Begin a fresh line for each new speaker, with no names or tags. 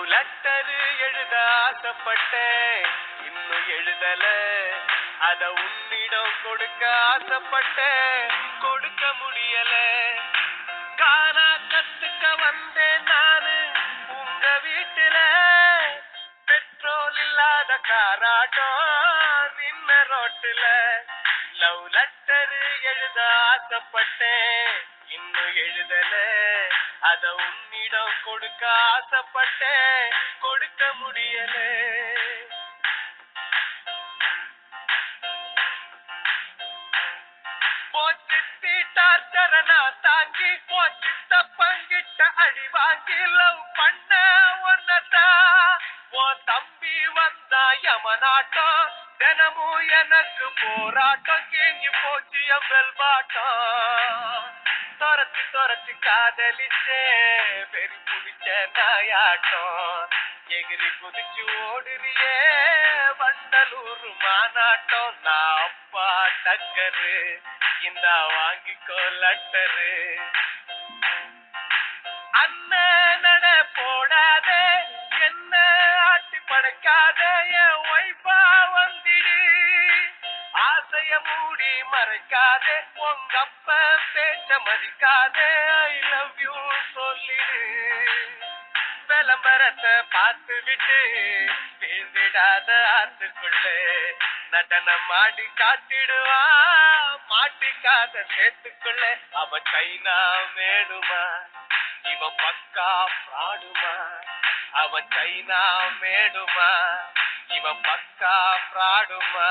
Love letter எழுத ஆசைப்பட்டேன், இன்னும் எழுதல. அத உன்னிடம் கொடுக்க ஆசைப்பட்டேன், கொடுக்க முடியல. கானா கத்துக்க வந்தேன் நானு உங்க வீட்டுல, பெட்ரோல் இல்லாத காராட்டம் நின்ன ரோட்டுல. லவ் லெட்டரு எழுத ஆசைப்பட்டேன், இன்னும் எழுதல. அத உன்னிடம் கொடுக்க ஆசைப்பட்டேன், கொடுக்க முடியல. போச்சித்தி டார்ச்சரனா தாங்கி போச்சு தப்பங்கிட்ட அடி வாங்கி லவ் பண்ண ஒன்னதா. உன் தம்பி வந்தா யமனாட்டம், தினமும் எனக்கு போராட்டம், கீங்கி போச்சு எவ்வள் பாட்டம். துரத்தி துரத்தி காதலிச்சே பெரி புடிச்ச நாயாட்டம், எகிரி குதிச்சு ஓடுறியே வண்டலூர் மாநாட்டம். நான் அப்பா டக்கரு, இந்த வாங்கிக்கோ லெட்டரு. அண்ணன் நட போடாதே, என்ன ஆட்டி படைக்காதே, என் ஒய்ஃபா வந்திடு. ஆசைய மூடி மறைக்காதே, உங்க அப்ப பேச்ச மதிக்காதே, ஐ லவ் யூ சொல்லிடு. விளம்பரத்தை பார்த்து விட்டு வீழ்ந்திடாத ஆத்துக்குள்ளே, நடனம் ஆடி காட்டிடுவா மாட்டிக்காத சேத்துக்குள்ளே. அவ சைனா மேடுமா, இவ பக்கா ஃப்ராடுமா. அவ சைனா மேடுமா, இவ பக்கா ஃப்ராடுமா.